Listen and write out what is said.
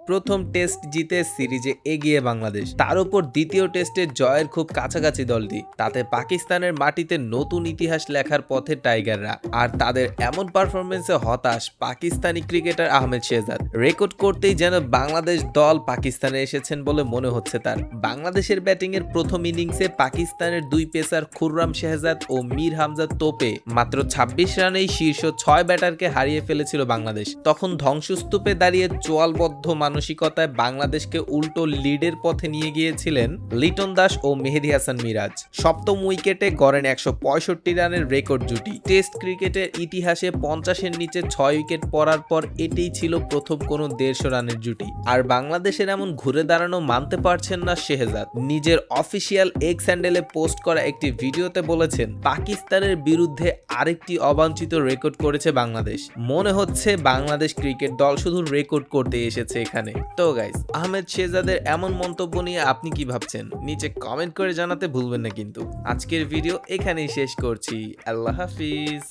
প্রথম টেস্ট জিতে সিরিজে এগিয়ে বাংলাদেশ, তার উপর দ্বিতীয় টেস্টে জয়ের খুব কাছাকাছি দলটি। তাতে পাকিস্তানের মাটিতে নতুন ইতিহাস লেখার পথে টাইগাররা। আর তাদের এমন পারফরমেন্সে হতাশ পাকিস্তানি ক্রিকেটার আহমেদ শেহজাদ। রেকর্ড করতেই যেন বাংলাদেশ দল পাকিস্তানে এসেছেন বলে মনে হচ্ছে তার। বাংলাদেশের ব্যাটিংয়ের প্রথম ইনিংসে পাকিস্তানের দুই পেসার খুররাম শেহজাদ ও মীর হামজা তোপে মাত্র ২৬ রানেই শীর্ষ ৬ ব্যাটারকে হারিয়ে ফেলেছিল বাংলাদেশ। তখন ধ্বংসস্তূপে দাঁড়িয়ে চোয়ালবদ্ধ মানসিকতায় বাংলাদেশকে উল্টো লিডের পথে নিয়ে গিয়েছিলেন লিটন দাস ও মেহেদী হাসান মিরাজ। সপ্তম উইকেটে গড়েন ১৬৫ রানের রেকর্ড জুটি। টেস্ট ক্রিকেটের ইতিহাসে ৫০-এর নিচে ৬ উইকেট পড়ার পর এটাই ছিল প্রথম কোনো ১৫০ রানের জুটি। আর বাংলাদেশের এমন ঘুরে দাঁড়ানো মানতে পারছেন না শেহজাদ। নিজের অফিসিয়াল এক্স হ্যান্ডেলে পোস্ট করা একটি ভিডিওতে বলেছেন, পাকিস্তানের বিরুদ্ধে আরেকটি অবাঞ্ছিত রেকর্ড করেছে বাংলাদেশ। মনে হচ্ছে বাংলাদেশ ক্রিকেট দল শুধু রেকর্ড করতে এসেছে এখানে। তো গাইস, আহমেদ শেহজাদের এমন মন্তব্য নিয়ে আপনি কি ভাবছেন নিচে কমেন্ট করে জানাতে ভুলবেন না কিন্তু। আজকের ভিডিও এখানেই শেষ করছি। আল্লাহ হাফিজ।